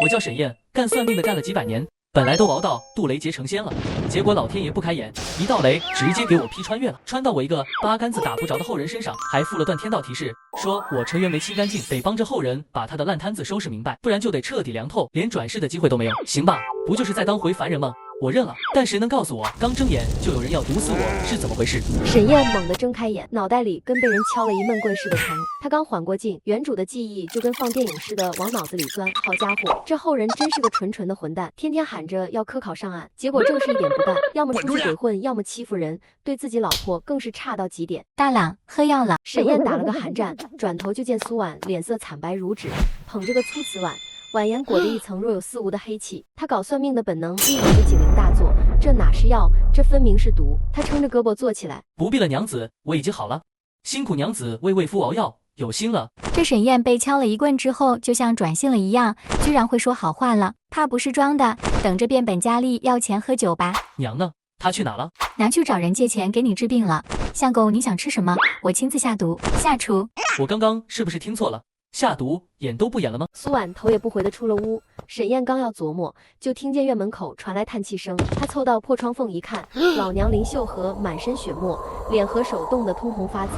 我叫沈燕，干算命的干了几百年，本来都熬到杜雷劫成仙了，结果老天爷不开眼，一道雷直接给我劈穿越了，穿到我一个八竿子打不着的后人身上，还附了段天道提示，说我尘缘没清干净，得帮着后人把他的烂摊子收拾明白，不然就得彻底凉透，连转世的机会都没有。行吧，不就是在当回凡人吗？我认了，但谁能告诉我，刚睁眼就有人要毒死我，是怎么回事？沈燕猛地睁开眼，脑袋里跟被人敲了一闷棍似的疼。他刚缓过劲，原主的记忆就跟放电影似的往脑子里钻。好家伙，这后人真是个纯纯的混蛋，天天喊着要科考上岸，结果正事一点不干，要么出去鬼混，要么欺负人，对自己老婆更是差到极点。大郎，喝药了。沈燕打了个寒战，转头就见苏婉脸色惨白如纸，捧着个粗瓷碗。碗沿裹着一层若有似无的黑气，他搞算命的本能立马就警铃大作，这哪是药，这分明是毒。他撑着胳膊坐起来，不必了，娘子，我已经好了，辛苦娘子为为夫熬药，有心了。这沈燕被敲了一棍之后，就像转性了一样，居然会说好话了，怕不是装的，等着变本加厉要钱喝酒吧。娘呢？她去哪了？拿去找人借钱给你治病了。相公，你想吃什么？我亲自下毒下厨。我刚刚是不是听错了？下毒演都不演了吗？苏婉头也不回的出了屋。沈燕刚要琢磨，就听见院门口传来叹气声。她凑到破窗缝一看，老娘林秀禾满身血沫，脸和手冻得通红发紫，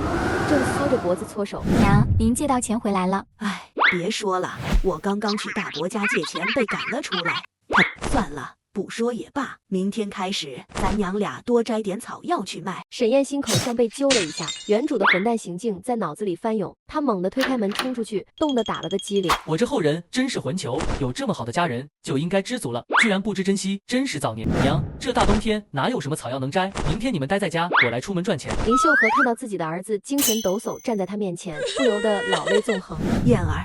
正缩着脖子搓手。娘，您借到钱回来了。哎，别说了，我刚刚去大伯家借钱被赶了出来。算了，不说也罢，明天开始咱娘俩多摘点草药去卖。沈燕心口像被揪了一下，原主的混蛋行径在脑子里翻涌，她猛地推开门冲出去，冻得打了个激灵。我这后人真是混球，有这么好的家人就应该知足了，居然不知珍惜，真是造孽。娘，这大冬天哪有什么草药能摘？明天你们待在家，我来出门赚钱。林秀禾看到自己的儿子精神抖擞站在他面前，不由得老泪纵横。燕儿，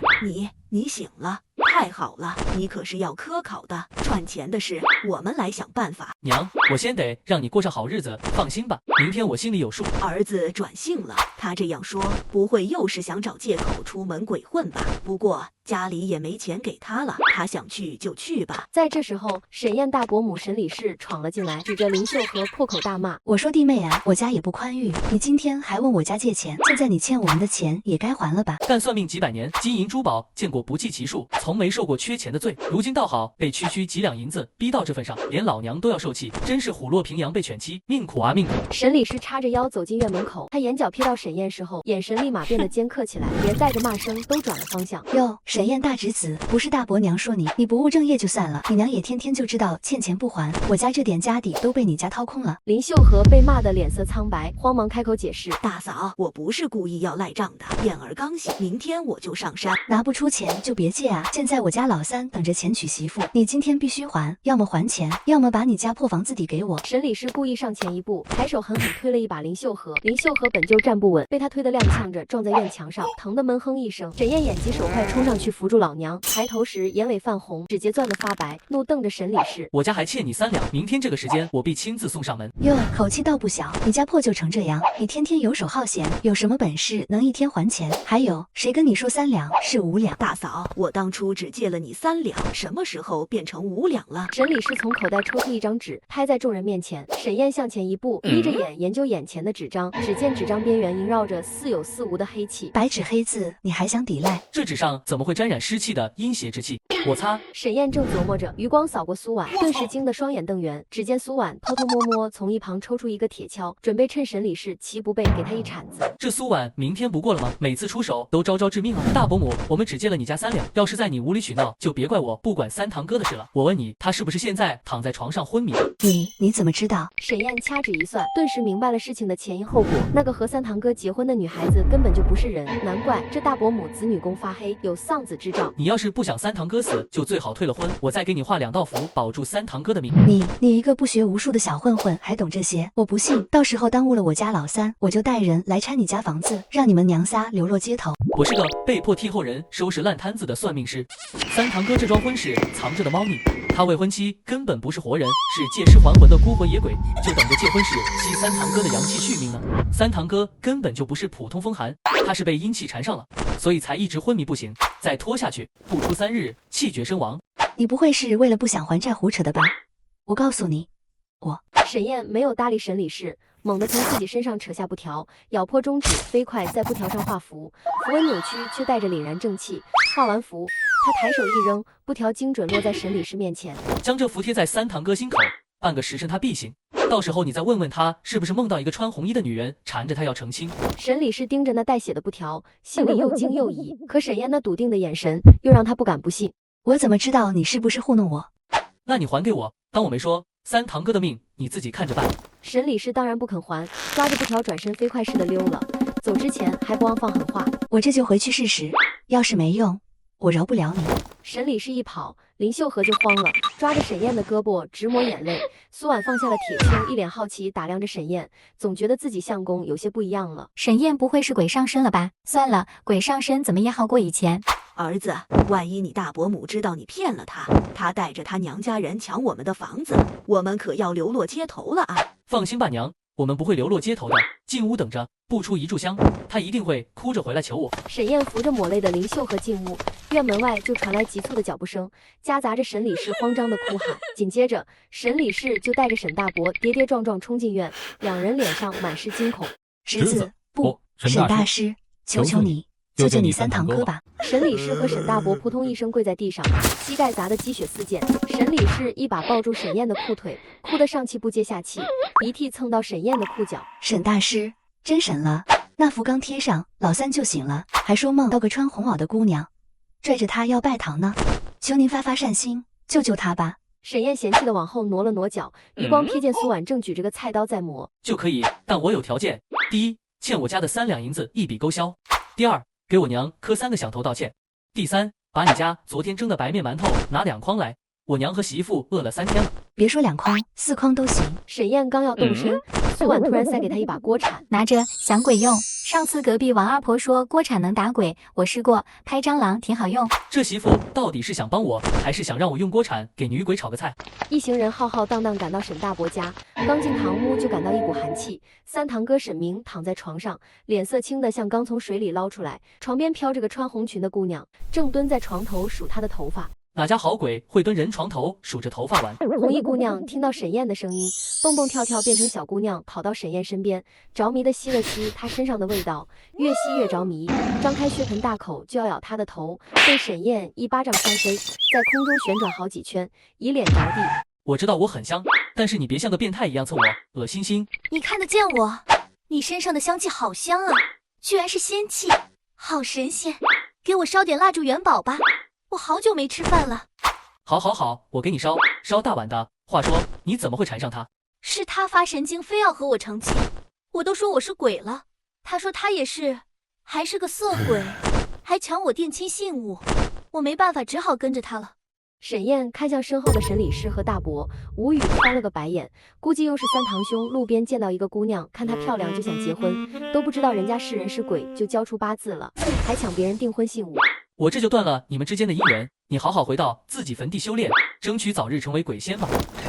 你醒了，太好了，你可是要科考的，赚钱的事我们来想办法。娘，我先得让你过上好日子，放心吧，明天我心里有数。儿子转性了，他这样说，不会又是想找借口出门鬼混吧？不过家里也没钱给他了，他想去就去吧。在这时候，沈燕大伯母沈李氏闯了进来，指着林秀禾破口大骂：“我说弟妹啊，我家也不宽裕，你今天还问我家借钱，现在你欠我们的钱也该还了吧？干算命几百年，金银珠宝见过不计其数，从没受过缺钱的罪，如今倒好，被区几两银子逼到这份上，连老娘都要受气，真是虎落平阳被犬欺，命苦啊命苦！”沈李氏叉着腰走进院门口，他眼角瞥到沈燕时候，眼神立马变得尖刻起来，连带着骂声都转了方向。哟，沈燕大侄子，不是大伯娘说你不务正业就算了，你娘也天天就知道欠钱不还，我家这点家底都被你家掏空了。林秀禾被骂得脸色苍白，慌忙开口解释：“大嫂，我不是故意要赖账的，燕儿刚醒，明天我就上山。拿不出钱就别借啊，现在我家老三等着钱娶媳妇，你今天必须还，要么还钱，要么把你家破房子抵给我。”沈李氏故意上前一步，抬手狠狠推了一把林秀禾。林秀禾本就站不稳，被他推得踉跄着撞在院墙上，疼得闷哼一声。沈燕眼疾手快冲上去扶住老娘，抬头时眼尾泛红，指节攥得发白，怒瞪着沈李氏：“我家还欠你3两，明天这个时间我必亲自送上门。”哟，口气倒不小，你家破旧成这样，你天天游手好闲，有什么本事能一天还钱？还有谁跟你说3两是5两？大嫂，我当初只借了你3两，什么时候变成5两了？沈李氏从口袋抽出一张纸，拍在众人面前。沈燕向前一步，眯着眼研究眼前的纸张，只见纸张边缘萦绕着似有似无的黑气。白纸黑字，你还想抵赖？这纸上怎么会沾染湿气的阴邪之气？我擦！沈燕正琢磨着，余光扫过苏婉，顿时惊得双眼瞪圆。只见苏婉偷偷摸摸从一旁抽出一个铁锹，准备趁沈李氏其不备给他一铲子。这苏婉明天不过了吗？每次出手都招招致命啊！大伯母，我们只借了你家3两，要是在你无理取闹，就别怪我不管三堂哥的事了。我问你，他是不是现在躺在床上昏迷着？你怎么知道？沈燕掐指一算，顿时明白了事情的前因后果。那个和三堂哥结婚的女孩子根本就不是人，难怪这大伯母子女宫发黑，有丧子之兆。你要是不想三堂哥死，就最好退了婚，我再给你画2道符，保住三堂哥的命。你一个不学无术的小混混，还懂这些？我不信，到时候耽误了我家老三，我就带人来拆你家房子，让你们娘仨流落街头。我是个被迫替后人收拾烂摊子的算命师。三堂哥这桩婚事藏着的猫腻，他未婚妻根本不是活人，是借尸还魂的孤魂野鬼，就等着借婚时吸三堂哥的阳气续命呢。三堂哥根本就不是普通风寒，他是被阴气缠上了，所以才一直昏迷不醒，再拖下去不出3日气绝身亡。你不会是为了不想还债胡扯的吧？我告诉你，沈燕没有搭理沈李氏，猛地从自己身上扯下布条，咬破中指，飞快在布条上画符，符文扭曲却带着凛然正气。画完符，他抬手一扔，布条精准落在沈理事面前，将这符贴在三堂哥心口，半个时辰他必醒。到时候你再问问他，是不是梦到一个穿红衣的女人缠着他要成亲。沈理事盯着那带血的布条，心里又惊又疑，可沈燕那笃定的眼神又让他不敢不信。我怎么知道你是不是糊弄我？那你还给我，当我没说。三堂哥的命你自己看着办。沈理事当然不肯还，抓着布条转身飞快似的溜了。走之前还不忘放狠话：我这就回去试试，要是没用，我饶不了你。沈理事一跑，林秀和就慌了，抓着沈燕的胳膊直抹眼泪。苏婉放下了铁锹，一脸好奇打量着沈燕，总觉得自己相公有些不一样了。沈燕不会是鬼上身了吧？算了，鬼上身怎么也好过以前。儿子，万一你大伯母知道你骗了她，她带着她娘家人抢我们的房子，我们可要流落街头了啊！放心吧娘，我们不会流落街头的，进屋等着，不出一炷香，她一定会哭着回来求我。沈燕扶着抹泪的林秀和进屋，院门外就传来急促的脚步声，夹杂着沈理事慌张的哭喊。紧接着，沈理事就带着沈大伯跌跌撞撞冲进院，两人脸上满是惊恐。侄子，不，沈大师，求求你，救救你三堂哥吧！沈理事和沈大伯扑通一声跪在地上，膝盖砸得鸡血四溅。沈理事一把抱住沈燕的裤腿，哭得上气不接下气，鼻涕蹭到沈燕的裤脚。沈大师，真神了！那符刚贴上，老三就醒了，还说梦到个穿红袄的姑娘，拽着他要拜堂呢。求您发发善心，救救他吧！沈燕嫌弃地往后挪了挪脚，余光瞥见苏婉正举着个菜刀在磨。就可以，但我有条件：第一，欠我家的3两银子一笔勾销；第二，给我娘磕3个响头道歉；第三，把你家昨天蒸的白面馒头拿2筐来，我娘和媳妇饿了3天了。别说2筐，4筐都行。沈燕刚要动身，苏婉突然塞给她一把锅铲，拿着想鬼用。上次隔壁王二婆说锅铲能打鬼，我试过，拍蟑螂挺好用。这媳妇到底是想帮我，还是想让我用锅铲给女鬼炒个菜？一行人浩浩荡荡赶到沈大伯家，刚进堂屋就感到一股寒气。三堂哥沈明躺在床上，脸色青得像刚从水里捞出来，床边飘着个穿红裙的姑娘，正蹲在床头数她的头发。哪家好鬼会蹲人床头数着头发玩？红衣姑娘听到沈燕的声音，蹦蹦跳跳变成小姑娘，跑到沈燕身边，着迷地吸了吸她身上的味道，越吸越着迷，张开血盆大口就要咬她的头，被沈燕一巴掌扇飞，在空中旋转好几圈，以脸着地。我知道我很香，但是你别像个变态一样蹭我，恶心心。你看得见我？你身上的香气好香啊，居然是仙气，好神仙！给我烧点蜡烛元宝吧。我好久没吃饭了。好好好，我给你烧大碗的。话说你怎么会缠上他？是他发神经，非要和我成亲。我都说我是鬼了，他说他也是，还是个色鬼，还抢我定亲信物。我没办法，只好跟着他了。沈燕看向身后的沈理事和大伯，无语翻了个白眼，估计又是三堂兄路边见到一个姑娘，看她漂亮就想结婚，都不知道人家是人是鬼就交出8字了，还抢别人订婚信物。我这就断了你们之间的姻缘，你好好回到自己坟地修炼，争取早日成为鬼仙吧。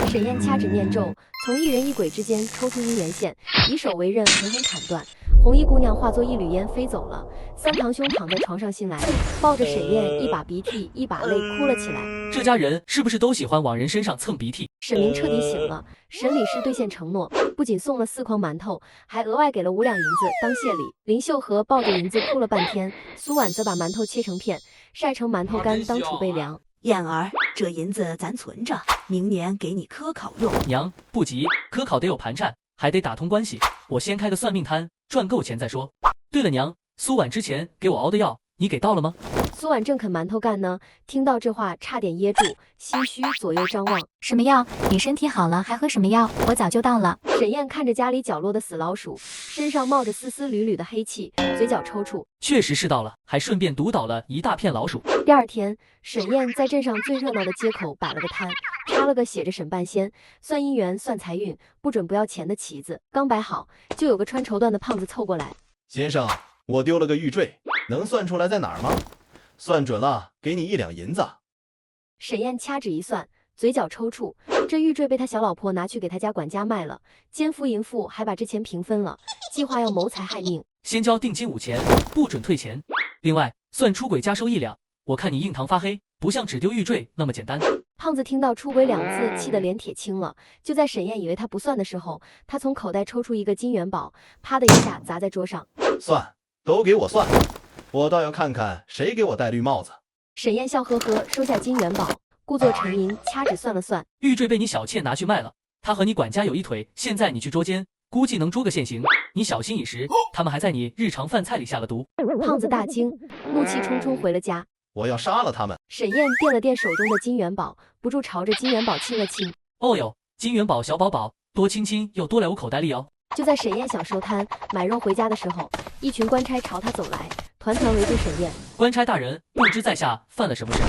沈燕掐指念咒，从一人一鬼之间抽出姻缘线，以手为刃，狠狠砍断。红衣姑娘化作一缕烟飞走了。三堂兄躺在床上醒来，抱着沈燕，一把鼻涕一把泪哭了起来。这家人是不是都喜欢往人身上蹭鼻涕？沈明彻底醒了，沈理事兑现承诺，不仅送了4筐馒头，还额外给了5两银子当谢礼。林秀和抱着银子哭了半天，苏婉则把馒头切成片，晒成馒头干当储备粮。燕儿，这银子咱存着，明年给你科考用。娘，不急，科考得有盘缠，还得打通关系，我先开个算命摊，赚够钱再说。对了娘，苏婉之前给我熬的药，你给到了吗？苏婉正啃馒头干呢，听到这话差点噎住，心虚左右张望。什么药？你身体好了还喝什么药？我早就到了。沈燕看着家里角落的死老鼠，身上冒着丝丝缕缕的黑气，嘴角抽搐。确实是到了，还顺便毒倒了一大片老鼠。第二天，沈燕在镇上最热闹的街口摆了个摊，插了个写着沈半仙算姻缘算财运不准不要钱的旗子。刚摆好，就有个穿绸缎的胖子凑过来。先生，我丢了个玉坠，能算出来在哪儿吗？算准了，给你1两银子。沈燕掐指一算，嘴角抽搐，这玉坠被他小老婆拿去给他家管家卖了，奸夫淫妇还把这钱平分了，计划要谋财害命。先交定金5钱，不准退钱。另外，算出轨加收1两。我看你印堂发黑，不像只丢玉坠那么简单。胖子听到出轨2字，气得脸铁青了。就在沈燕以为他不算的时候，他从口袋抽出一个金元宝，啪的一下砸在桌上。算，都给我算，我倒要看看谁给我戴绿帽子。沈燕笑呵呵收下金元宝，故作沉吟，掐指算了算，玉坠被你小妾拿去卖了，他和你管家有一腿，现在你去捉奸，估计能捉个现行。你小心一时，他们还在你日常饭菜里下了毒。胖子大惊，怒气冲冲回了家。我要杀了他们！沈燕垫了垫手中的金元宝，不住朝着金元宝亲了亲。哦哟，金元宝小宝宝，多亲亲又多来我口袋里哦。就在沈燕想收摊买肉回家的时候，一群官差朝他走来，团团围住沈燕。官差大人，不知在下犯了什么事？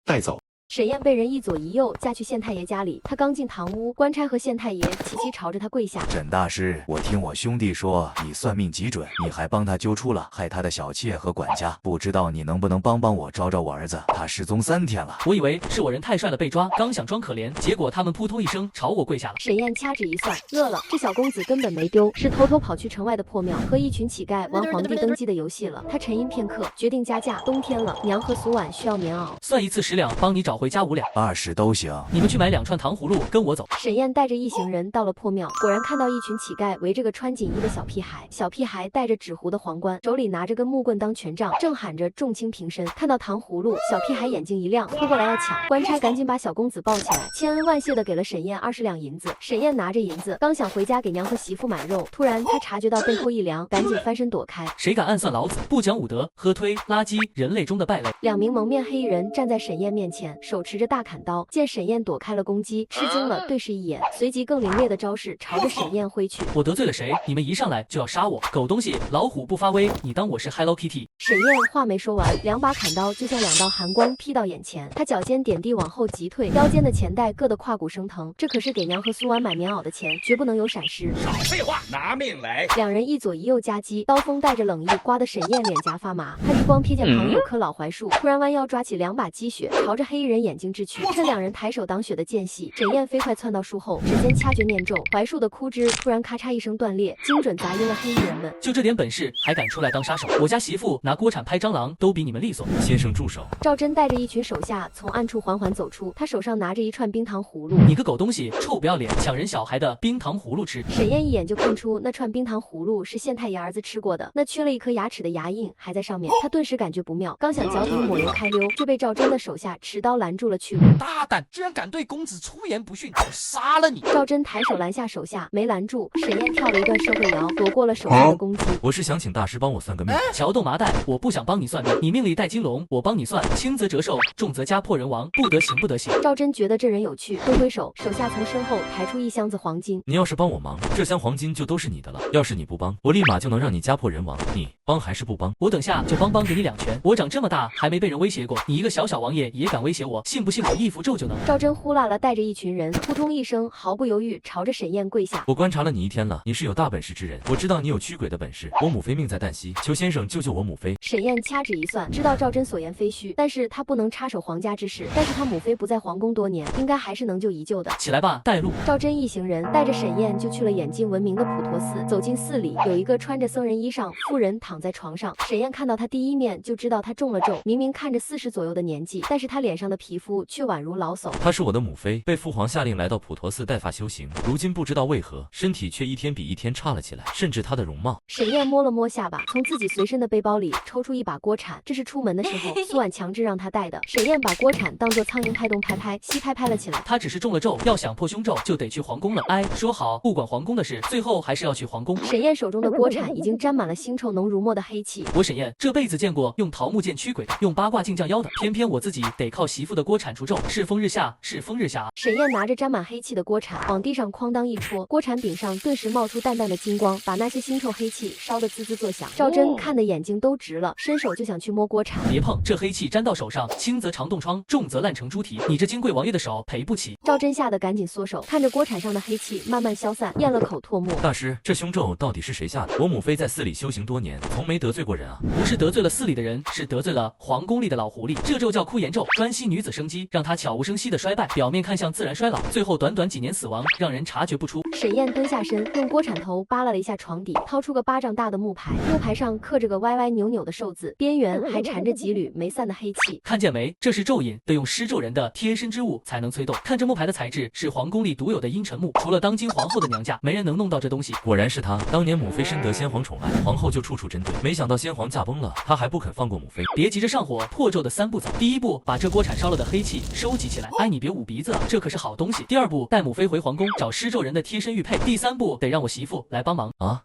带走。沈燕被人一左一右架去县太爷家里，她刚进堂屋，官差和县太爷齐齐朝着她跪下。沈大师，我听我兄弟说你算命极准，你还帮他揪出了害他的小妾和管家，不知道你能不能帮我招我儿子，他失踪3天了。我以为是我人太帅了被抓，刚想装可怜，结果他们扑通一声朝我跪下了。沈燕掐指一算，乐了，这小公子根本没丢，是偷偷跑去城外的破庙和一群乞丐玩皇帝登基的游戏了。他沉吟片刻，决定加价。冬天了，娘和苏婉需要棉袄，算一次10两，帮你找回家5两。 20都行。你们去买2串糖葫芦，跟我走。沈燕带着一行人到了破庙，果然看到一群乞丐围着个穿锦衣的小屁孩，小屁孩戴着纸糊的皇冠，手里拿着根木棍当权杖，正喊着重轻平身。看到糖葫芦，小屁孩眼睛一亮，扑过来要抢。官差赶紧把小公子抱起来，千恩万谢的给了沈燕20两银子。沈燕拿着银子，刚想回家给娘和媳妇买肉，突然他察觉到背后一凉，赶紧翻身躲开。谁敢暗算老子？不讲武德，喝推垃圾，人类中的败类。2名蒙面黑衣人站在沈燕面前，手持着大砍刀，见沈燕躲开了攻击，吃惊了，对视一眼，随即更凌冽的招式朝着沈燕挥去。我得罪了谁？你们一上来就要杀我？狗东西，老虎不发威，你当我是 Hello Kitty？ 沈燕话没说完，2把砍刀就像2道寒光劈到眼前，她脚尖点地往后急退，腰间的钱袋硌得胯骨生疼。这可是给娘和苏婉买棉袄的钱，绝不能有闪失。少废话，拿命来！2人一左一右夹击，刀锋带着冷意，刮得沈燕脸颊发麻。她余光瞥见旁有棵老槐树，突然弯腰抓起2把积雪，朝着黑衣人眼睛掷去。趁2人抬手挡雪的间隙，沈燕飞快窜到树后，指尖掐诀念咒，槐树的枯枝突然咔嚓一声断裂，精准砸晕了黑衣人们。就这点本事，还敢出来当杀手？我家媳妇拿锅铲拍蟑螂都比你们利索。先生住手！赵真带着一群手下从暗处缓缓走出，他手上拿着一串冰糖葫芦。你个狗东西，臭不要脸，抢人小孩的冰糖葫芦吃！沈燕一眼就看出那串冰糖葫芦是县太爷儿子吃过的，那缺了一颗牙齿的牙印还在上面，他顿时感觉不妙，刚想脚底抹油开溜，就被赵真的手下持刀拦住了去路。大胆，居然敢对公子出言不逊，我杀了你！赵真抬手拦下手下，没拦住，沈燕跳了一段社会摇，躲过了手下的攻击。我是想请大师帮我算个命。桥洞麻袋，我不想帮你算命，你命里带金龙，我帮你算，轻则折寿，重则家破人亡，不得行不得行。赵真觉得这人有趣，挥挥手，手下从身后抬出1箱子黄金。你要是帮我忙，这箱黄金就都是你的了；要是你不帮，我立马就能让你家破人亡。你帮还是不帮？我等下就帮给你2拳。我长这么大还没被人威胁过，你一个小王爷也敢威胁我？信不信我一符咒就能？赵真呼啦啦带着一群人，扑通一声，毫不犹豫朝着沈燕跪下。我观察了你1天了，你是有大本事之人，我知道你有驱鬼的本事。我母妃命在旦夕，求先生救救我母妃。沈燕掐指一算，知道赵真所言非虚，但是他不能插手皇家之事。但是他母妃不在皇宫多年，应该还是能救一救的。起来吧，带路！赵真一行人带着沈燕就去了眼镜闻名的普陀寺。走进寺里，有一个穿着僧人衣裳妇人躺在床上。沈燕看到她第一面就知道她中了咒，明明看着40左右的年纪，但是她脸上的皮肤却宛如老叟。她是我的母妃，被父皇下令来到普陀寺带发修行，如今不知道为何身体却一天比一天差了起来，甚至她的容貌。沈燕摸了摸下巴，从自己随身的背包里抽出一把锅铲，这是出门的时候苏婉强制让她带的。沈燕把锅铲当作苍蝇拍东拍拍西拍拍了起来。她只是中了咒，要想破凶咒就得去皇宫了。哎，说好不管皇宫的事，最后还是要去皇宫。沈燕手中的锅铲已经沾满了腥臭浓如墨的黑气。我沈燕这辈子见过用桃木剑驱鬼的，用八卦镜降妖的，偏偏我自己得靠媳妇的锅铲除咒。世风日下，世风日下。沈燕拿着沾满黑气的锅铲往地上哐当一戳，锅铲柄上顿时冒出淡淡的金光，把那些腥臭黑气烧得滋滋作响。赵真看得眼睛都直了，伸手就想去摸锅铲。别碰，这黑气沾到手上，轻则肠冻疮，重则烂成猪蹄，你这金贵王爷的手赔不起。赵真吓得赶紧缩手，看着锅铲上的黑气慢慢消散，咽了口唾沫。大师，这凶咒到底是谁下的？我母妃在寺里修行多年，从没得罪过人啊。不是得罪了寺里的人，是得罪了皇宫里的老狐狸。这咒叫枯颜咒，专吸女子子生机，让他悄无声息的衰败，表面看像自然衰老，最后短短几年死亡，让人察觉不出。沈燕蹲下身，用锅铲头扒拉了一下床底，掏出个巴掌大的木牌，木牌上刻着个歪歪扭扭的寿字，边缘还缠着几缕没散的黑气。看见没？这是咒引，得用施咒人的贴身之物才能催动。看这木牌的材质是皇宫里独有的阴沉木，除了当今皇后的娘家，没人能弄到这东西。果然是他，当年母妃深得先皇宠爱，皇后就处处针对，没想到先皇驾崩了，他还不肯放过母妃。别急着上火，破咒的3步走。第1步，把这锅铲烧了的黑气收集起来。哎，你别捂鼻子啊，这可是好东西。第2步，带母妃回皇宫找施咒人的贴身玉佩。第3步，得让我媳妇来帮忙啊。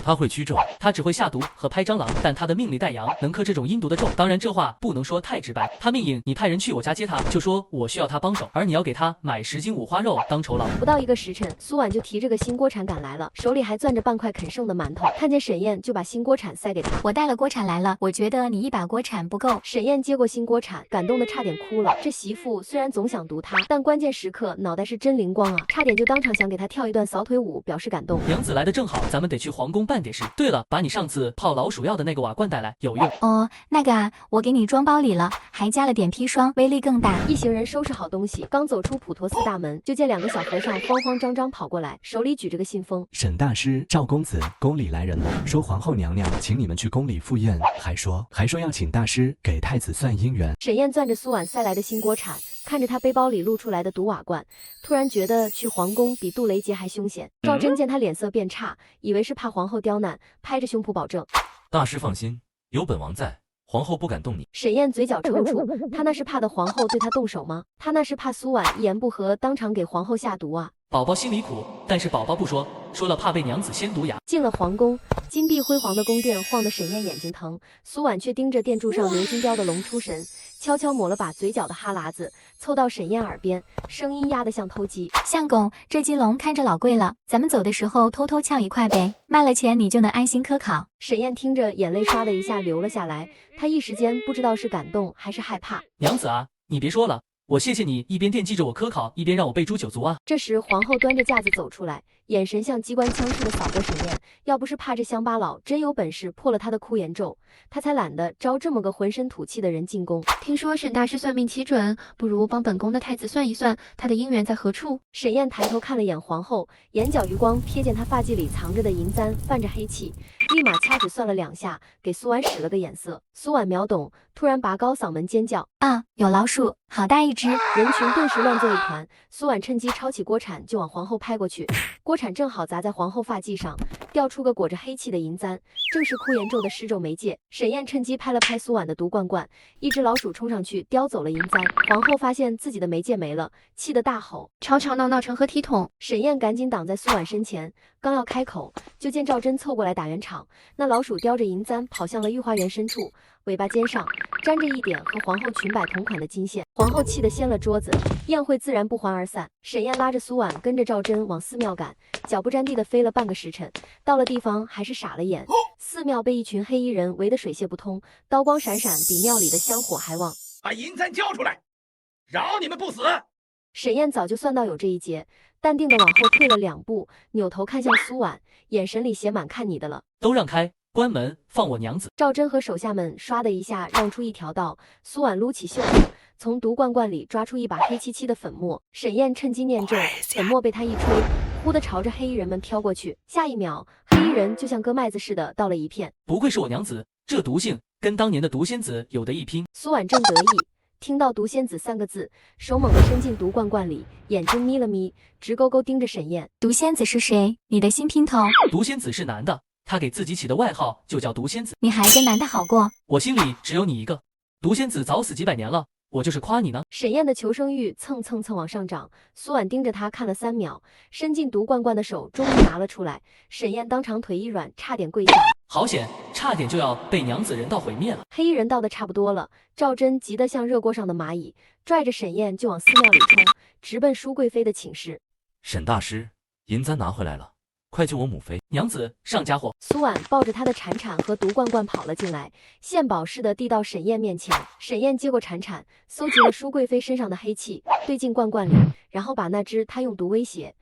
他会驱咒，他只会下毒和拍蟑螂，但他的命里带阳，能克这种阴毒的咒。当然这话不能说太直白，他命硬，你派人去我家接他，就说我需要他帮手，而你要给他买10斤五花肉当酬劳。不到1个时辰，苏婉就提着个新锅铲赶来了，手里还攥着半块啃剩的馒头。看见沈燕，就把新锅铲塞给他。我带了锅铲来了，我觉得你1把锅铲不够。沈燕接过新锅铲，感动的差点哭了。这媳妇虽然总想毒他，但关键时刻脑袋是真灵光啊，差点就当场想给他跳一段扫腿舞表示感动。娘子来的正好，咱们得去皇宫办点事。对了，把你上次泡老鼠药的那个瓦罐带来，有用。哦，那个啊，我给你装包里了，还加了点砒霜，威力更大。一行人收拾好东西，刚走出普陀寺大门，就见2个小和尚慌慌张张跑过来，手里举着个信封。沈大师、赵公子，宫里来人了，说皇后娘娘请你们去宫里赴宴，还说要请大师给太子算姻缘。沈燕攥着苏婉塞来的新锅铲，看着他背包里露出来的毒瓦罐，突然觉得去皇宫比杜雷杰还凶险。赵祯见他脸色变差，以为是怕皇后刁难，拍着胸脯保证：大师放心，有本王在，皇后不敢动你。沈燕嘴角抽搐，他那是怕的皇后对他动手吗？他那是怕苏婉一言不合当场给皇后下毒啊。宝宝心里苦，但是宝宝不说，说了怕被娘子先毒哑。进了皇宫，金碧辉煌的宫殿晃得沈燕眼睛疼，苏婉却盯着殿柱上鎏金雕的龙出神，悄悄抹了把嘴角的哈喇子，凑到沈燕耳边，声音压得像偷鸡。相公，这金龙看着老贵了，咱们走的时候偷偷抢1块呗，卖了钱你就能安心科考。沈燕听着，眼泪唰的一下流了下来，她一时间不知道是感动还是害怕。娘子啊，你别说了，我谢谢你一边惦记着我科考，一边让我背诛九族啊。这时皇后端着架子走出来，眼神像机关枪似的扫过沈燕，要不是怕这乡巴佬真有本事破了他的枯颜咒，他才懒得招这么个浑身土气的人进宫。听说沈大师算命奇准，不如帮本宫的太子算一算，他的姻缘在何处？沈燕抬头看了眼皇后，眼角余光瞥见她发髻里藏着的银簪泛着黑气，立马掐指算了2下，给苏婉使了个眼色。苏婉秒懂，突然拔高嗓门尖叫：啊，有老鼠，好大一只！人群顿时乱作一团。苏婉趁机抄起锅铲就往皇后拍过去，锅铲正好砸在皇后发髻上，掉出个裹着黑气的银簪，正是枯颜咒的施咒媒介。沈燕趁机拍了拍苏婉的毒罐罐，一只老鼠冲上去叼走了银簪。皇后发现自己的媒介没了，气得大吼：吵吵闹闹成何体统？沈燕赶紧挡在苏婉身前，刚要开口，就见赵祯凑过来打圆场。那老鼠叼着银簪跑向了御花园深处，尾巴尖上沾着一点和皇后裙摆同款的金线。皇后气得掀了桌子，宴会自然不欢而散。沈燕拉着苏婉跟着赵祯往寺庙赶，脚不沾地的飞了半个时辰，到了地方还是傻了眼。寺庙被一群黑衣人围得水泄不通，刀光闪闪，比庙里的香火还旺。把银簪交出来，饶你们不死！沈燕早就算到有这一节，淡定的往后退了2步，扭头看向苏婉，眼神里写满看你的了。都让开，关门，放我娘子！赵祯和手下们唰的一下让出一条道，苏婉撸起袖子，从毒罐罐里抓出一把黑漆漆的粉末。沈燕趁机念咒，粉末被他一吹，忽地朝着黑衣人们飘过去。下一秒，黑衣人就像割麦子似的倒了一片。不愧是我娘子，这毒性跟当年的毒仙子有得一拼。苏婉正得意，听到毒仙子3个字，手猛地伸进毒罐罐里，眼睛眯了眯，直勾勾盯着沈燕。毒仙子是谁？你的新姘头？毒仙子是男的，他给自己起的外号就叫毒仙子。你还跟男的好过？我心里只有你一个。毒仙子早死几百年了，我就是夸你呢。沈燕的求生欲蹭蹭蹭往上涨，苏婉盯着他看了3秒，伸进毒罐罐的手终于拿了出来。沈燕当场腿一软，差点跪下。好险，差点就要被娘子人道毁灭了。黑衣人倒的差不多了，赵祯急得像热锅上的蚂蚁，拽着沈燕就往寺庙里冲，直奔舒贵妃的寝室。沈大师，银簪拿回来了，快救我母妃！娘子，上家伙！苏婉抱着他的铲铲和毒罐罐跑了进来，献宝似的递到沈燕面前。沈燕接过铲铲，搜集了舒贵妃身上的黑气，兑进罐罐里，然后把那只他用毒威胁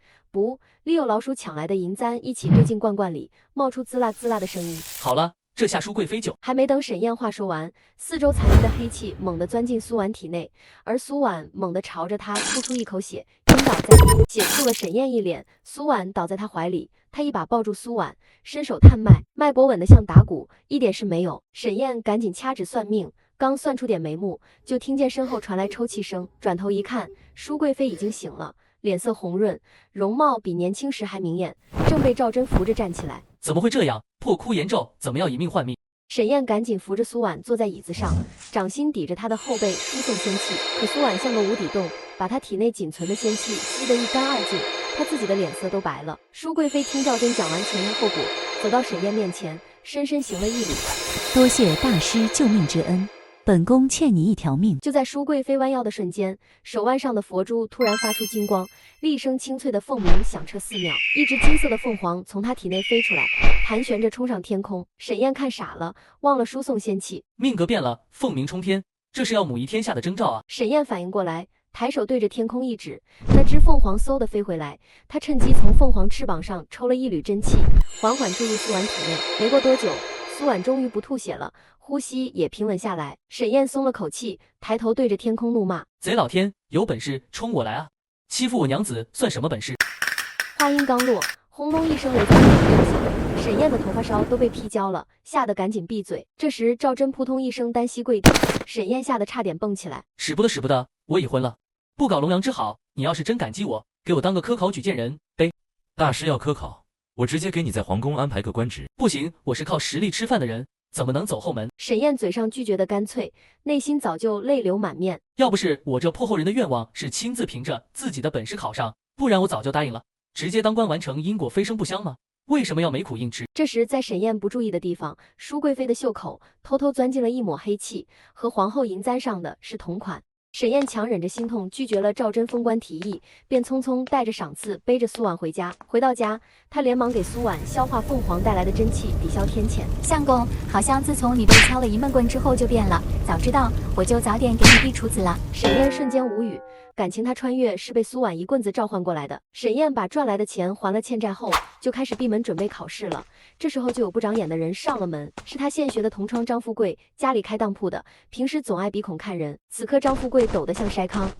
里有老鼠抢来的银簪一起兑进罐罐里，冒出滋啦滋啦的声音。好了，这下舒贵妃就……还没等沈燕话说完，四周残余的黑气猛地钻进苏婉体内，而苏婉猛地朝着他吐出一口血，晕倒在地，血触了沈燕一脸。苏婉倒在他怀里，他一把抱住苏婉，伸手探脉，脉搏稳得像打鼓，一点事没有。沈燕赶紧掐指算命，刚算出点眉目，就听见身后传来抽泣声，转头一看，舒贵妃已经醒了，脸色红润，容貌比年轻时还明艳，正被赵祯扶着站起来。怎么会这样？破枯言咒，怎么要以命换命？沈燕赶紧扶着苏婉坐在椅子上，掌心抵着她的后背输送仙气，可苏婉像个无底洞，把她体内仅存的仙气吸得一干二净，她自己的脸色都白了。舒贵妃听赵祯讲完前因后果，走到沈燕面前，深深行了一礼，多谢大师救命之恩，本宫欠你一条命。就在舒贵妃弯腰的瞬间，手腕上的佛珠突然发出金光，厉声清脆的凤鸣响彻四庙，一只金色的凤凰从她体内飞出来，盘旋着冲上天空。沈燕看傻了，忘了输送仙气，命格变了，凤鸣冲天，这是要母仪天下的征兆啊！沈燕反应过来，抬手对着天空一指，那只凤凰嗖地飞回来，她趁机从凤凰翅膀上抽了一缕真气，缓缓注入苏婉体内。没过多久，苏婉终于不吐血了，呼吸也平稳下来。沈燕松了口气，抬头对着天空怒骂：贼老天，有本事冲我来啊！欺负我娘子算什么本事？话音刚落，轰隆一声雷在天空掉下，沈燕的头发梢都被劈焦了，吓得赶紧闭嘴。这时赵祯扑通一声单膝跪地，沈燕吓得差点蹦起来。使不得使不得，我已婚了，不搞龙阳之好，你要是真感激我，给我当个科考举荐人呗。大师要科考，我直接给你在皇宫安排个官职。不行，我是靠实力吃饭的人，怎么能走后门？沈燕嘴上拒绝的干脆，内心早就泪流满面。要不是我这破后人的愿望是亲自凭着自己的本事考上，不然我早就答应了，直接当官完成因果飞升不香吗？为什么要没苦硬吃？这时在沈燕不注意的地方，舒贵妃的袖口偷偷钻进了一抹黑气，和皇后银簪上的是同款。沈燕强忍着心痛，拒绝了赵祯封官提议，便匆匆带着赏赐背着苏婉回家。回到家，她连忙给苏婉消化凤凰带来的真气，抵消天谴。相公，好像自从你被敲了一闷棍之后就变了，早知道我就早点给你避处子了。沈燕瞬间无语，感情她穿越是被苏婉一棍子召唤过来的。沈燕把赚来的钱还了欠债后，就开始闭门准备考试了。这时候就有不长眼的人上了门，是他现学的同窗张富贵，家里开当铺的，平时总爱鼻孔看人。此刻张富贵抖得像筛糠。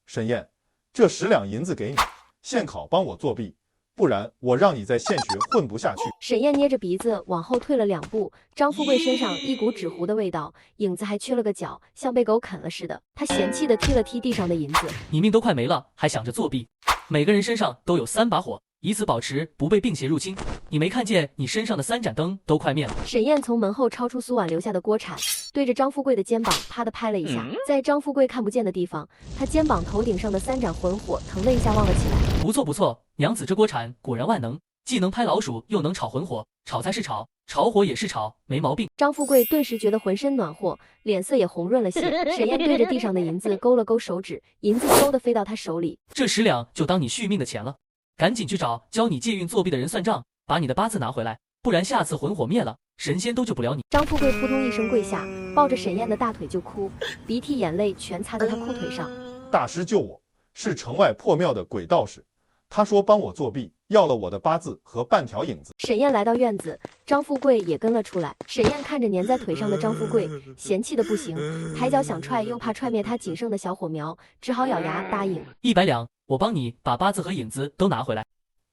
沈燕，这10两银子给你，现考帮我作弊，不然我让你在现学混不下去。沈燕捏着鼻子往后退了2步，张富贵身上一股纸糊的味道，影子还缺了个角，像被狗啃了似的。他嫌弃地踢了踢地上的银子。你命都快没了，还想着作弊？每个人身上都有3把火，以此保持不被病邪入侵。你没看见你身上的3盏灯都快灭了？沈燕从门后抄出苏婉留下的锅铲，对着张富贵的肩膀啪的拍了一下，在张富贵看不见的地方，他肩膀头顶上的3盏魂火腾的一下旺了起来。不错不错，娘子这锅铲果然万能，既能拍老鼠，又能炒魂火，炒菜是炒，炒火也是炒，没毛病。张富贵顿时觉得浑身暖和，脸色也红润了些。沈燕对着地上的银子勾了勾手指，银子嗖的飞到他手里。这10两就当你续命的钱了，赶紧去找教你借运作弊的人算账，把你的八字拿回来，不然下次魂火灭了，神仙都救不了你。张富贵扑通一声跪下，抱着沈燕的大腿就哭，鼻涕眼泪全擦在他裤腿上。大师救我，是城外破庙的鬼道士，他说帮我作弊，要了我的八字和半条影子。沈燕来到院子，张富贵也跟了出来。沈燕看着粘在腿上的张富贵，嫌弃的不行，抬脚想踹，又怕踹灭他仅剩的小火苗，只好咬牙答应。100两，我帮你把八字和影子都拿回来。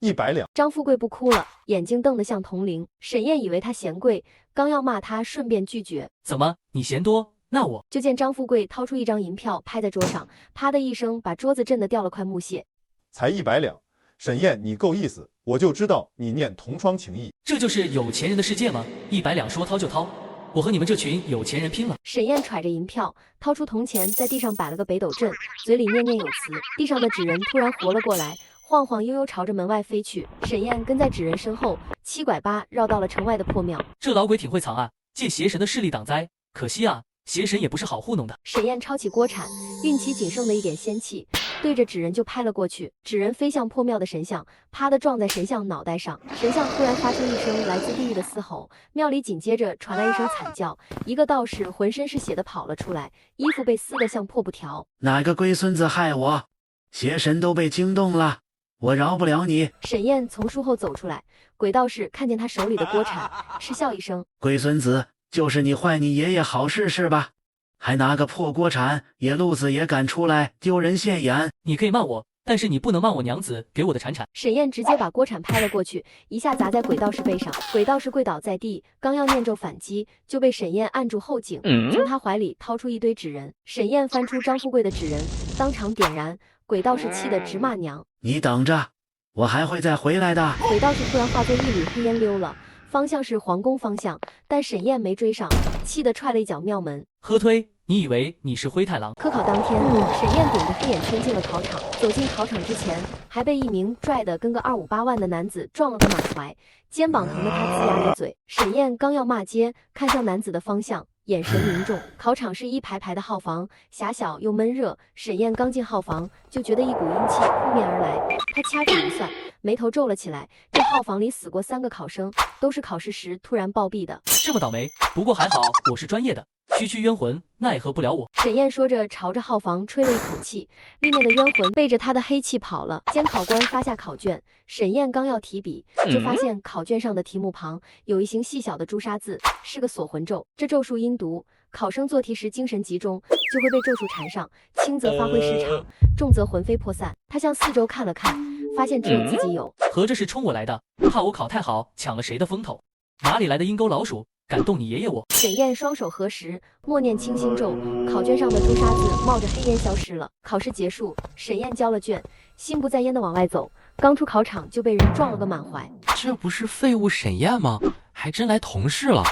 100两。张富贵不哭了，眼睛瞪得像铜铃。沈燕以为他嫌贵，刚要骂他，顺便拒绝。怎么，你嫌多？那我……就见张富贵掏出一张银票拍在桌上，啪的一声把桌子震得掉了块木屑。才100两，沈燕你够意思，我就知道你念同窗情谊。这就是有钱人的世界吗？100两说掏就掏，我和你们这群有钱人拼了！沈燕揣着银票，掏出铜钱，在地上摆了个北斗阵，嘴里念念有词。地上的纸人突然活了过来，晃晃悠悠朝着门外飞去。沈燕跟在纸人身后，7拐8绕到了城外的破庙。这老鬼挺会藏啊，借邪神的势力挡灾。可惜啊，邪神也不是好糊弄的。沈燕抄起锅铲，运起仅剩的一点仙气，对着纸人就拍了过去。纸人飞向破庙的神像，啪的撞在神像脑袋上。神像突然发出一声来自地狱的嘶吼，庙里紧接着传来一声惨叫。一个道士浑身是血的跑了出来，衣服被撕得像破布条。哪个龟孙子害我？邪神都被惊动了，我饶不了你。沈燕从树后走出来，鬼道士看见他手里的锅铲，嗤笑一声：龟孙子，就是你坏你爷爷好事是吧？还拿个破锅铲，野路子也敢出来丢人现眼。你可以骂我，但是你不能骂我娘子给我的铲铲。沈燕直接把锅铲拍了过去，一下砸在鬼道士背上，鬼道士跪倒在地，刚要念咒反击，就被沈燕按住后颈，从他怀里掏出一堆纸人。沈燕翻出张富贵的纸人，当场点燃，鬼道士气得直骂娘。你等着，我还会再回来的。鬼道士突然化作一缕黑烟溜了，方向是皇宫方向，但沈燕没追上，气得踹了一脚庙门。喝推，你以为你是灰太狼？科考当天，沈燕顶着黑眼圈进了考场，走进考场之前，还被一名拽得跟个258万的男子撞了个满怀，肩膀疼得他龇牙咧嘴。沈燕刚要骂街，看向男子的方向，眼神凝重。考场是一排排的号房，狭小又闷热。沈燕刚进号房，就觉得一股阴气扑面而来，她掐指一算，眉头皱了起来。这号房里死过3个考生，都是考试时突然暴毙的。这么倒霉，不过还好我是专业的，区区冤魂奈何不了我。沈燕说着，朝着号房吹了一口气，里面的冤魂背着他的黑气跑了。监考官发下考卷，沈燕刚要提笔，就发现考卷上的题目旁有一行细小的朱砂字，是个锁魂咒。这咒术阴毒，考生做题时精神集中，就会被咒术缠上，轻则发挥失常，重则魂飞魄散。他向四周看了看，发现只有自己有。合着是冲我来的，怕我考太好抢了谁的风头？哪里来的阴沟老鼠，敢动你爷爷我？沈燕双手合十，默念清心咒，考卷上的朱砂字冒着黑烟消失了。考试结束，沈燕交了卷，心不在焉的往外走，刚出考场就被人撞了个满怀。这不是废物沈燕吗？还真来同事了。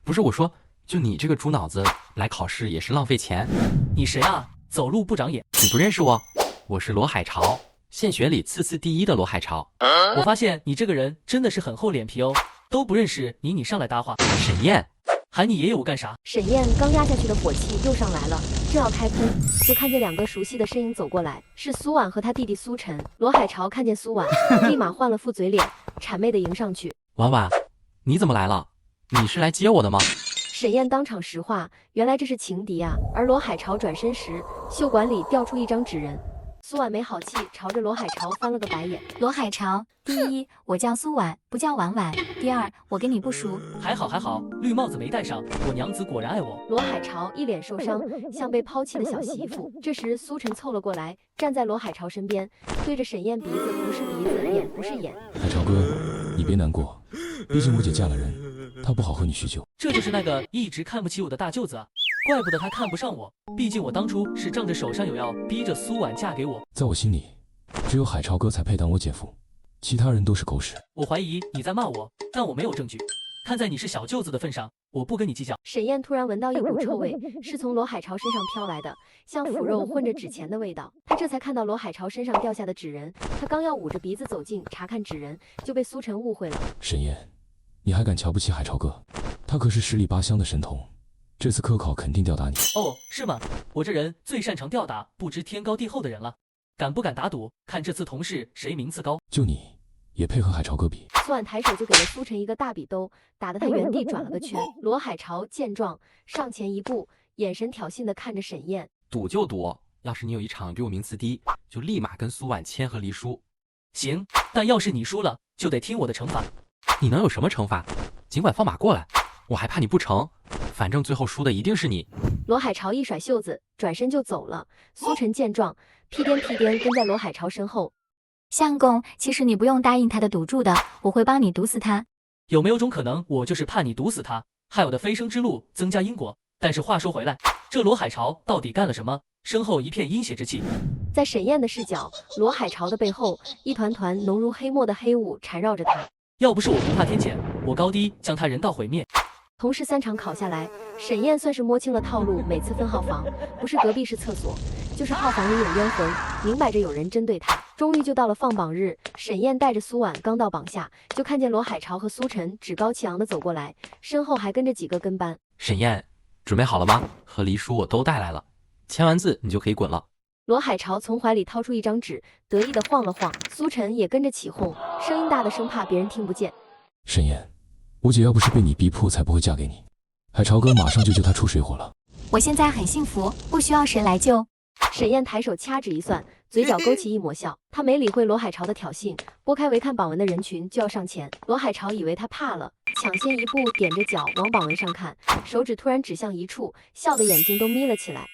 不是我说，就你这个猪脑子来考试也是浪费钱。你谁啊？走路不长眼。你不认识我？我是罗海潮，县学里次第一的罗海潮。我发现你这个人真的是很厚脸皮哦，都不认识你上来搭话。沈燕，喊你爷爷我干啥？沈燕刚压下去的火气又上来了，正要开喷，就看见2个熟悉的身影走过来，是苏婉和他弟弟苏晨。罗海潮看见苏婉，立马换了副嘴脸，谄媚的迎上去。婉婉，你怎么来了？你是来接我的吗？沈燕当场石化，原来这是情敌啊！而罗海潮转身时，袖管里掉出一张纸人。苏婉没好气，朝着罗海潮翻了个白眼。罗海潮，第一，我叫苏婉，不叫婉婉；第二，我跟你不熟。还好还好，绿帽子没戴上，我娘子果然爱我。罗海潮一脸受伤，像被抛弃的小媳妇。这时苏晨凑了过来，站在罗海潮身边，对着沈燕鼻子不是鼻子，眼不是眼。海潮哥，你别难过，毕竟我姐嫁了人，她不好和你叙旧。这就是那个一直看不起我的大舅子啊！怪不得他看不上我，毕竟我当初是仗着手上有要逼着苏婉嫁给我。在我心里，只有海潮哥才配当我姐夫，其他人都是狗屎。我怀疑你在骂我，但我没有证据。看在你是小舅子的份上，我不跟你计较。沈燕突然闻到一股臭味，是从罗海潮身上飘来的，像腐肉混着纸钱的味道。他这才看到罗海潮身上掉下的纸人，他刚要捂着鼻子走近查看纸人，就被苏晨误会了。沈燕，你还敢瞧不起海潮哥？他可是10里8乡的神童，这次科考肯定吊打你。哦，是吗？我这人最擅长吊打不知天高地厚的人了，敢不敢打赌，看这次同事谁名次高？就你也配和海潮哥比？苏婉抬手就给了苏晨一个大笔兜，打得他原地转了个圈。罗海潮见状，上前一步，眼神挑衅地看着沈燕。赌就赌，要是你有一场比我名次低，就立马跟苏婉签和离书。行，但要是你输了，就得听我的惩罚。你能有什么惩罚？尽管放马过来，我还怕你不成。反正最后输的一定是你。罗海潮一甩袖子，转身就走了。苏晨见状，屁颠屁颠跟在罗海潮身后。相公，其实你不用答应他的赌注的，我会帮你毒死他。有没有种可能，我就是怕你毒死他，害我的飞升之路增加因果？但是话说回来，这罗海潮到底干了什么？身后一片阴血之气。在沈燕的视角，罗海潮的背后，一团团浓如黑墨的黑雾缠绕着他。要不是我不怕天谴，我高低将他人道毁灭。同时3场考下来，沈燕算是摸清了套路，每次分号房，不是隔壁是厕所，就是号房里有冤魂，明摆着有人针对他。终于就到了放榜日，沈燕带着苏婉刚到榜下，就看见罗海潮和苏晨趾高气扬地走过来，身后还跟着几个跟班。沈燕，准备好了吗？和离书我都带来了，签完字你就可以滚了。罗海潮从怀里掏出一张纸，得意地晃了晃，苏晨也跟着起哄，声音大的生怕别人听不见。沈燕，我姐要不是被你逼迫，才不会嫁给你。海潮哥马上就救她出水火了。我现在很幸福，不需要谁来救。沈燕抬手掐指一算，嘴角勾起一抹笑。他没理会罗海潮的挑衅，拨开围看榜文的人群就要上前。罗海潮以为他怕了，抢先一步踮着脚往榜文上看，手指突然指向一处，笑得眼睛都眯了起来。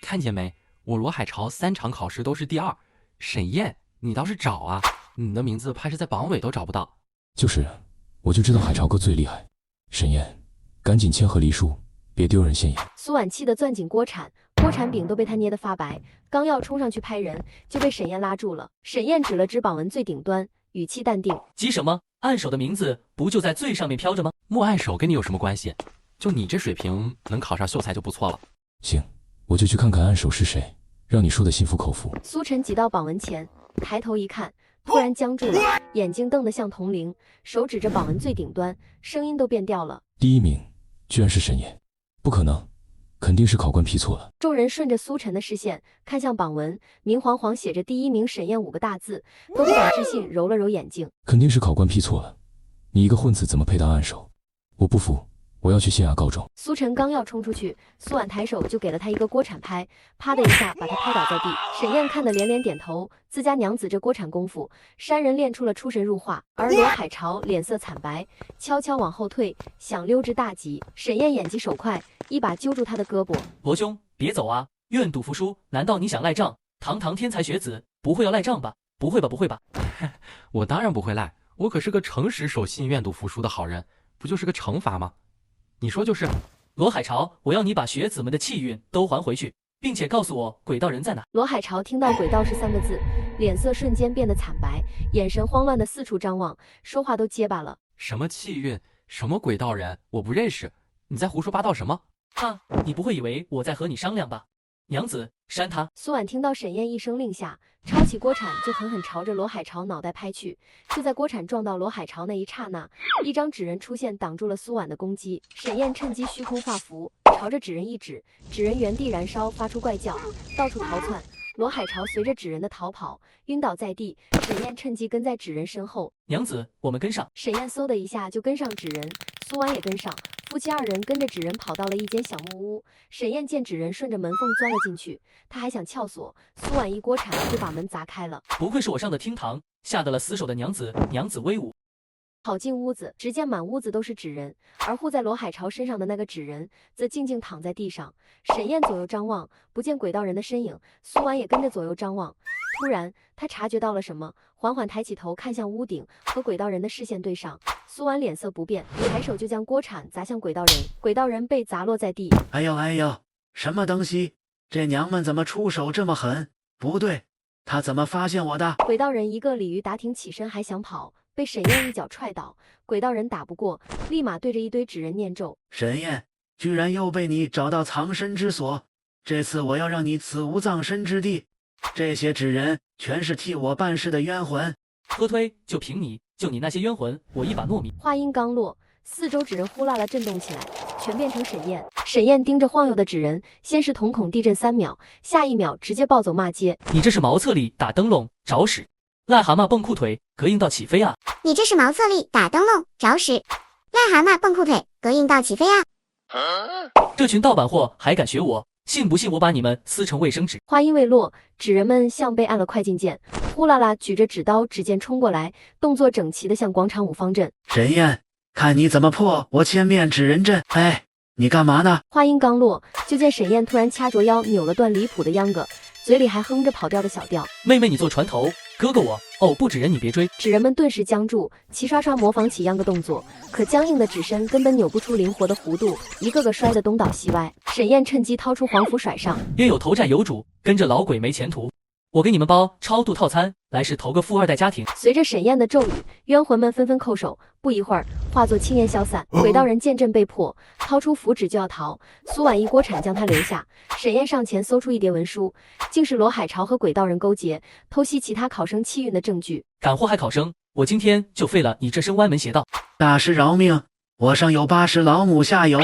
看见没？我罗海潮3场考试都是第2。沈燕，你倒是找啊！你的名字怕是在榜尾都找不到。就是，我就知道海潮哥最厉害。沈燕，赶紧签和离书，别丢人现眼。苏婉气得攥紧锅铲，锅铲柄都被他捏得发白，刚要冲上去拍人，就被沈燕拉住了。沈燕指了指榜文最顶端，语气淡定：急什么？按手的名字不就在最上面飘着吗？莫按手跟你有什么关系？就你这水平，能考上秀才就不错了。行，我就去看看按手是谁，让你说的心服口服。苏晨挤到榜文前，抬头一看，突然僵住了，眼睛瞪得像铜铃，手指着榜文最顶端，声音都变调了：第1名居然是沈燕，不可能，肯定是考官批错了。众人顺着苏晨的视线看向榜文，明晃晃写着第1名沈燕5个大字，都不敢置信，揉了揉眼睛。肯定是考官批错了，你一个混子怎么配当按手？我不服，我要去县衙告状。苏晨刚要冲出去，苏婉抬手就给了他一个锅铲拍，啪的一下把他拍倒在地。沈燕看得连连点头，自家娘子这锅铲功夫，山人练出了出神入化。而罗海潮脸色惨白，悄悄往后退，想溜之大吉。沈燕眼疾手快，一把揪住他的胳膊：罗兄，别走啊！愿赌服输，难道你想赖账？堂堂天才学子，不会要赖账吧？不会吧，不会吧？我当然不会赖，我可是个诚实守信、愿赌服输的好人，不就是个惩罚吗？你说就是。罗海潮，我要你把学子们的气运都还回去，并且告诉我鬼道人在哪。罗海潮听到鬼道士3个字，脸色瞬间变得惨白，眼神慌乱的四处张望，说话都结巴了。什么气运，什么鬼道人，我不认识，你在胡说八道什么？哈，你不会以为我在和你商量吧？娘子，扇他！苏婉听到沈燕一声令下，抄起锅铲就狠狠朝着罗海潮脑袋拍去。就在锅铲撞到罗海潮那一刹那，一张纸人出现挡住了苏婉的攻击。沈燕趁机虚空画符，朝着纸人一指，纸人原地燃烧，发出怪叫，到处逃窜。罗海潮随着纸人的逃跑，晕倒在地。沈燕趁机跟在纸人身后。娘子，我们跟上。沈燕嗖的一下就跟上纸人，苏婉也跟上。夫妻2人跟着纸人跑到了一间小木屋。沈燕见纸人顺着门缝钻了进去，她还想撬锁，苏婉一锅铲就把门砸开了。不愧是我上的厅堂，吓得了死守的娘子，娘子威武。跑进屋子，只见满屋子都是纸人，而护在罗海潮身上的那个纸人则静静躺在地上。沈燕左右张望，不见鬼道人的身影，苏婉也跟着左右张望。突然，她察觉到了什么，缓缓抬起头看向屋顶，和鬼道人的视线对上。苏婉脸色不变，抬手就将锅铲砸向鬼道人，鬼道人被砸落在地。哎呦哎呦，什么东西？这娘们怎么出手这么狠？不对，她怎么发现我的？鬼道人一个鲤鱼打挺起身还想跑，被沈燕一脚踹倒。鬼道人打不过，立马对着一堆纸人念咒。沈燕，居然又被你找到藏身之所，这次我要让你死无葬身之地。这些纸人全是替我办事的冤魂。喝推，就凭你，就你那些冤魂，我一把糯米。话音刚落，四周纸人呼啦啦震动起来，全变成沈燕。沈燕盯着晃悠的纸人，先是瞳孔地震3秒，下一秒直接暴走骂街：你这是茅厕里打灯笼找屎，癞蛤蟆蹦裤腿，膈应到起飞啊！你这是茅厕里打灯笼找屎，癞蛤蟆蹦裤腿，膈应到起飞啊！这群盗版货还敢学我？信不信我把你们撕成卫生纸？话音未落，纸人们像被按了快进键，呼啦啦举着纸刀纸剑冲过来，动作整齐的像广场舞方阵。沈燕，看你怎么破我千面纸人阵！哎，你干嘛呢？话音刚落，就见沈燕突然掐着腰，扭了段离谱的秧歌，嘴里还哼着跑调的小调。妹妹你做船头，哥哥我哦不纸人你别追。纸人们顿时僵住，齐刷刷模仿起秧歌动作，可僵硬的纸身根本扭不出灵活的弧度，一个个摔得东倒西歪。沈燕趁机掏出黄符甩上，冤有头债有主，跟着老鬼没前途。我给你们包超度套餐，来世投个富2代家庭。随着沈燕的咒语，冤魂们纷纷叩首，不一会儿化作青烟消散。鬼道人见阵被迫，掏出符纸就要逃，苏婉一锅铲将他留下。沈燕上前搜出一叠文书，竟是罗海潮和鬼道人勾结，偷袭其他考生气运的证据。敢祸害考生，我今天就废了你这身歪门邪道！大师饶命，我上有80老母下有。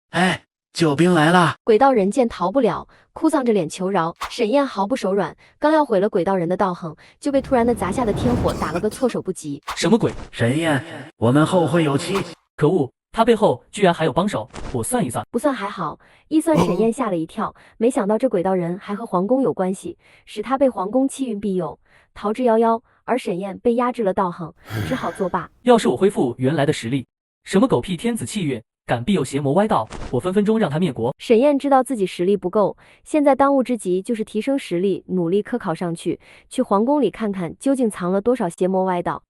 哎，救兵来了！鬼道人见逃不了，哭丧着脸求饶。沈燕毫不手软，刚要毁了鬼道人的道行，就被突然的砸下的天火打了个措手不及。什么鬼？沈燕，我们后会有期。可恶，他背后居然还有帮手，我算一算，不算还好，一算沈燕吓了一跳，没想到这鬼道人还和皇宫有关系，使他被皇宫气运庇佑，逃之夭夭，而沈燕被压制了道行，只好作罢。要是我恢复原来的实力，什么狗屁天子气运，敢庇佑邪魔歪道，我分分钟让他灭国。沈燕知道自己实力不够，现在当务之急就是提升实力，努力科考上去，去皇宫里看看究竟藏了多少邪魔歪道。